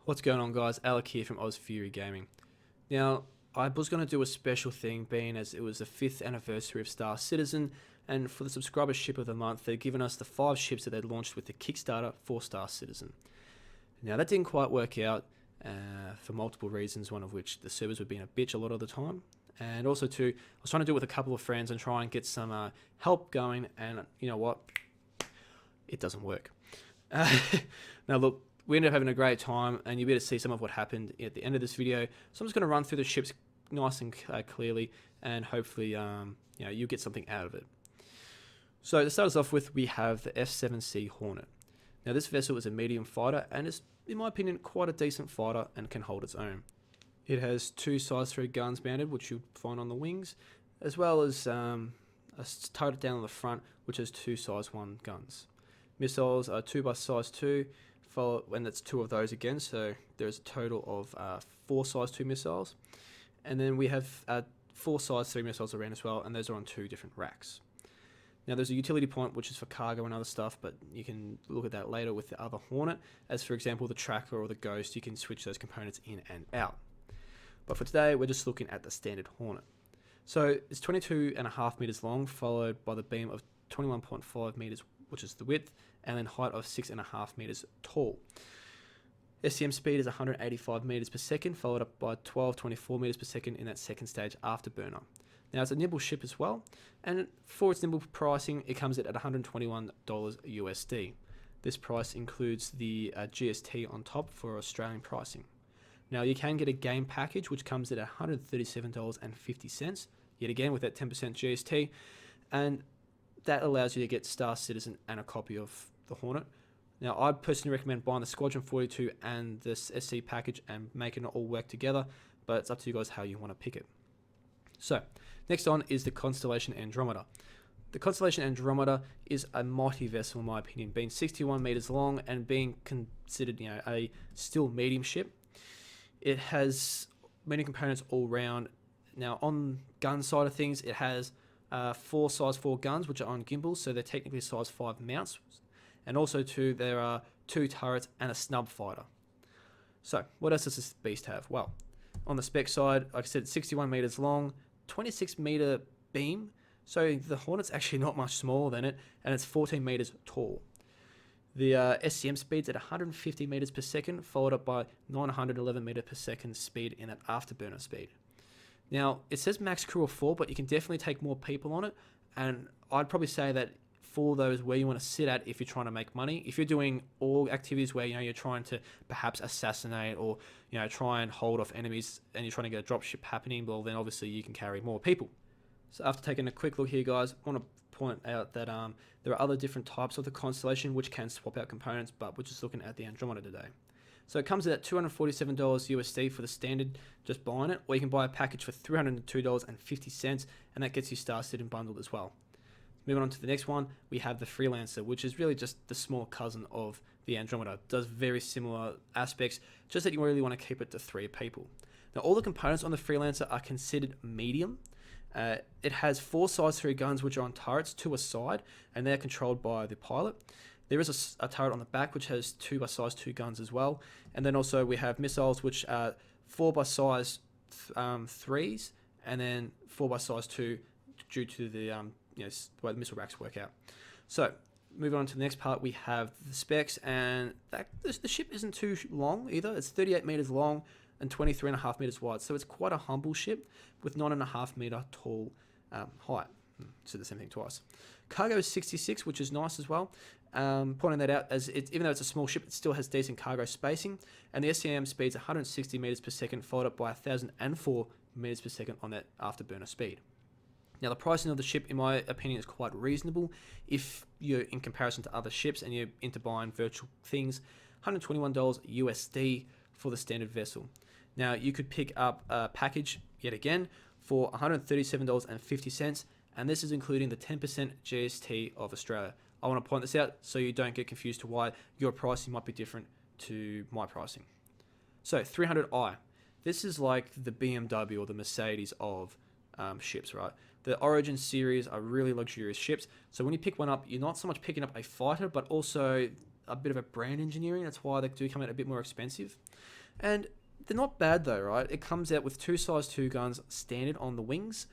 What's going on, guys? Alec here from Oz Fury Gaming. Now, I was going to do a special thing, being as it was the 5th anniversary of Star Citizen, and for the subscriber ship of the month, they've given us the 5 ships that they launched with the Kickstarter for Star Citizen. Now, that didn't quite work out for multiple reasons, one of which the servers were being a bitch a lot of the time, and also I was trying to do it with a couple of friends and try and get some help going, and you know what? It doesn't work. Now, look, we ended up having a great time, and you'll be able to see some of what happened at the end of this video. So I'm just going to run through the ships nice and clearly, and hopefully you'll get something out of it. So to start us off with, we have the F-7C Hornet. Now this vessel is a medium fighter, and is, in my opinion, quite a decent fighter and can hold its own. It has 2 size 3 guns mounted, which you'll find on the wings, as well as a turret down on the front, which has 2 size 1 guns. Missiles are 2 by size 2, and that's 2 of those again, so there's a total of 4 size 2 missiles. And then we have 4 size 3 missiles around as well, and those are on 2 different racks. Now there's a utility point which is for cargo and other stuff, but you can look at that later with the other Hornet. As for example, the Tracker or the Ghost, you can switch those components in and out. But for today, we're just looking at the standard Hornet. So it's 22.5 meters long, followed by the beam of 21.5 meters, which is the width, and then height of 6.5 meters tall. SCM speed is 185 meters per second, followed up by 1224 meters per second in that second stage afterburner. Now it's a nimble ship as well, and for its nimble pricing, it comes in at $121 USD. This price includes the GST on top for Australian pricing. Now you can get a game package which comes at $137.50, yet again with that 10% GST, and that allows you to get Star Citizen and a copy of the Hornet. Now, I'd personally recommend buying the Squadron 42 and this SC package and making it all work together, but it's up to you guys how you want to pick it. So, next on is the Constellation Andromeda. The Constellation Andromeda is a mighty vessel, in my opinion, being 61 meters long and being considered, a still medium ship. It has many components all round. Now, on gun side of things, it has 4 size 4 guns, which are on gimbals, so they're technically size 5 mounts. And also there are 2 turrets and a snub fighter. So, what else does this beast have? Well, on the spec side, like I said, 61 meters long, 26 meter beam. So the Hornet's actually not much smaller than it, and it's 14 meters tall. The SCM speed's at 150 meters per second, followed up by 911 meter per second speed in that afterburner speed. Now, it says max crew of 4, but you can definitely take more people on it, and I'd probably say that for those where you want to sit at if you're trying to make money, if you're doing all activities where you're trying to perhaps assassinate or try and hold off enemies and you're trying to get a dropship happening, well then obviously you can carry more people. So after taking a quick look here, guys, I want to point out that there are other different types of the Constellation which can swap out components, but we're just looking at the Andromeda today. So it comes at $247 USD for the standard, just buying it, or you can buy a package for $302.50, and that gets you Star Citizen bundled as well. Moving on to the next one, we have the Freelancer, which is really just the small cousin of the Andromeda. It does very similar aspects, just that you really want to keep it to 3 people. Now, all the components on the Freelancer are considered medium. It has 4 size 3 guns, which are on turrets, 2 aside, and they're controlled by the pilot. There is a turret on the back, which has 2 by size 2 guns as well. And then also we have missiles, which are 4 by size 3s, and then 4 by size 2 due to the the way the missile racks work out. So, moving on to the next part, we have the specs, and the ship isn't too long either. It's 38 meters long and 23.5 meters wide, so it's quite a humble ship with 9.5 meter tall height. So the same thing twice. Cargo is 66, which is nice as well. Pointing that out, as even though it's a small ship, it still has decent cargo spacing, and the SCM speed's 160 meters per second, followed up by 1,004 meters per second on that afterburner speed. Now, the pricing of the ship, in my opinion, is quite reasonable if you're in comparison to other ships and you're into buying virtual things. $121 USD for the standard vessel. Now, you could pick up a package, yet again, for $137.50, and this is including the 10% GST of Australia. I want to point this out so you don't get confused to why your pricing might be different to my pricing. So, 300i. This is like the BMW or the Mercedes of ships, right? The Origin series are really luxurious ships, so when you pick one up, you're not so much picking up a fighter, but also a bit of a brand engineering. That's why they do come out a bit more expensive. And they're not bad though, right? It comes out with 2 size 2 guns standard on the wings,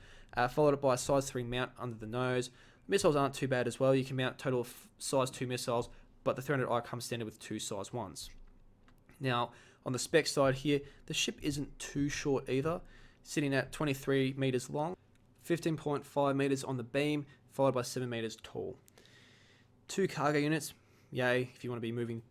followed up by a size 3 mount under the nose. Missiles aren't too bad as well. You can mount total of size 2 missiles, but the 300i comes standard with 2 size 1s. Now, on the spec side here, the ship isn't too short either, sitting at 23 meters long, 15.5 meters on the beam, followed by 7 meters tall. 2 cargo units, yay, if you want to be moving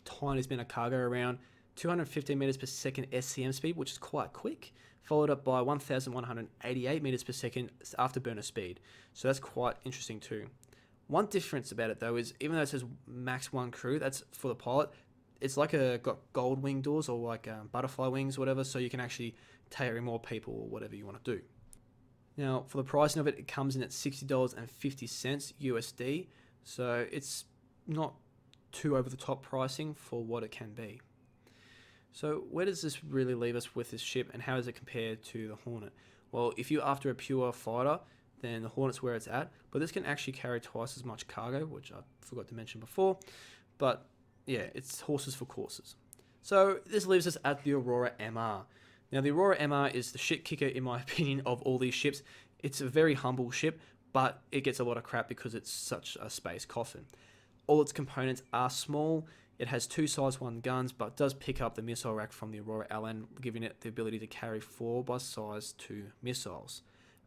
tiniest amount of cargo around. 215 meters per second SCM speed, which is quite quick, followed up by 1,188 meters per second afterburner speed. So that's quite interesting too. One difference about it though is, even though it says max 1 crew, that's for the pilot, it's like got gold wing doors or like butterfly wings or whatever, so you can actually take in more people or whatever you want to do. Now, for the pricing of it, it comes in at $60.50 USD, so it's not too over the top pricing for what it can be. So where does this really leave us with this ship, and how does it compare to the Hornet? Well, if you're after a pure fighter, then the Hornet's where it's at, but this can actually carry twice as much cargo, which I forgot to mention before, but yeah, it's horses for courses. So this leaves us at the Aurora MR. Now the Aurora MR is the shit kicker in my opinion of all these ships. It's a very humble ship, but it gets a lot of crap because it's such a space coffin. All its components are small. It has 2 size 1 guns, but does pick up the missile rack from the Aurora LN, giving it the ability to carry 4 by size 2 missiles.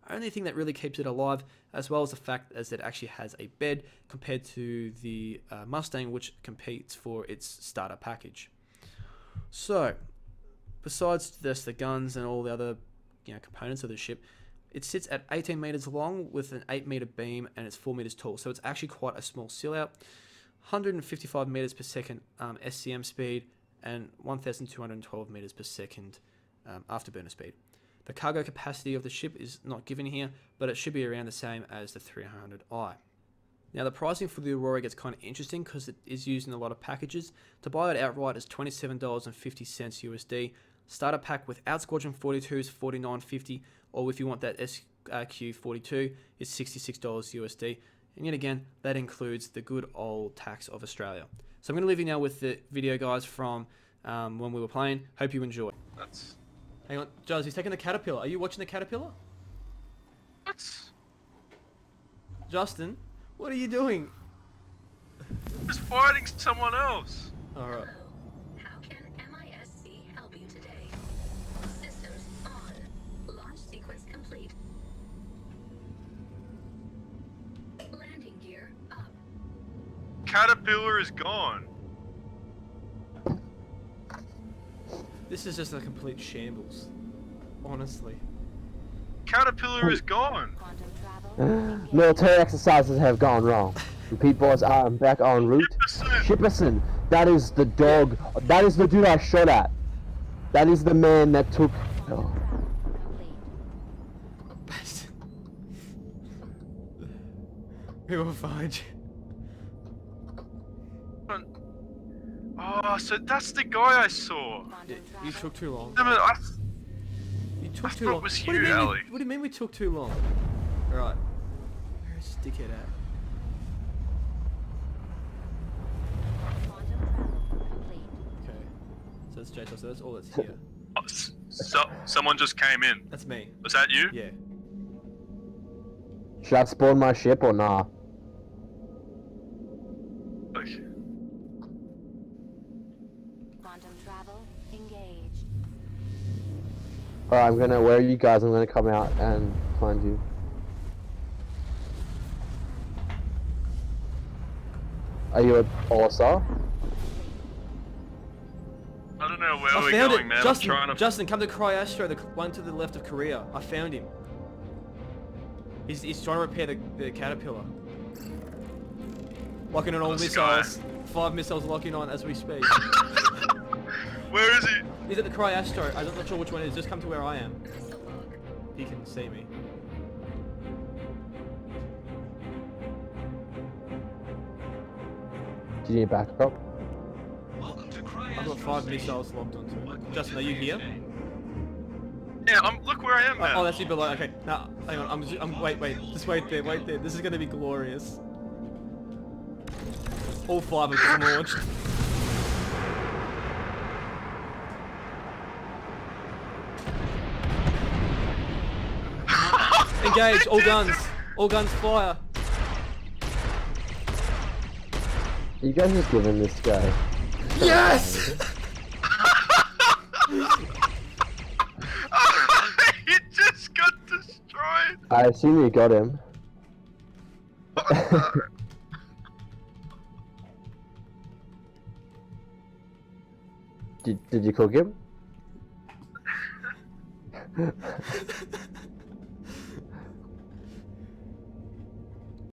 Only thing that really keeps it alive, as well as the fact as it actually has a bed compared to the Mustang, which competes for its starter package. So, besides just the guns and all the other components of the ship, it sits at 18 meters long with an 8 meter beam, and it's 4 meters tall. So it's actually quite a small seal out. 155 meters per second SCM speed, and 1,212 meters per second afterburner speed. The cargo capacity of the ship is not given here, but it should be around the same as the 300i. Now the pricing for the Aurora gets kind of interesting because it is used in a lot of packages. To buy it outright is $27.50 USD. Starter pack without Squadron 42 is $49.50, or if you want that SQ42 is $66 USD. And yet again, that includes the good old tax of Australia. So I'm going to leave you now with the video, guys, from when we were playing. Hope you enjoy. Hang on, Jazz, he's taking the Caterpillar. Are you watching the Caterpillar? What? Justin, what are you doing? Just fighting someone else. Alright. How can MISC help you today? Systems on. Launch sequence complete. Landing gear up. Caterpillar is gone. This is just a complete shambles. Honestly. Caterpillar is gone. Quantum travel. Military exercises have gone wrong. Repeat, boys, I am back en route. Shipperson, that is the dog. That is the dude I shot at. That is the man that took... Oh. We will find you. Oh, so that's the guy I saw. You took too long. No, but You took I too thought long. it was What do you, you mean Ali. what do you mean we took too long? Alright. Where's Dickhead at? Quantum travel complete. Okay. So that's JTOS, so that's all that's here. someone just came in. That's me. Was that you? Yeah. Should I spawn my ship or nah? Okay. Quantum travel engaged. Alright, where are you guys? I'm gonna come out and find you. Are you at Orsa? I don't know where I we're found going, it! man. Justin, I'm trying to... Justin, come to Cryastro, the one to the left of Korea. I found him. He's trying to repair the Caterpillar. Locking on all This missiles. 5 missiles locking on as we speak. Where is he? He's at the Cryastro. I'm not sure which one it is. Just come to where I am. He can see me. Do you need backup? I've got 5 missiles locked onto it. Justin, are you here? Yeah, look where I am now. Oh, that's you below. Okay, now hang on. Wait. Just wait there. This is gonna be glorious. All 5 of them launched. Engage, all guns. All guns fire. You guys just giving this guy. Yes! He just got destroyed. I assume you got him. Did you cook him?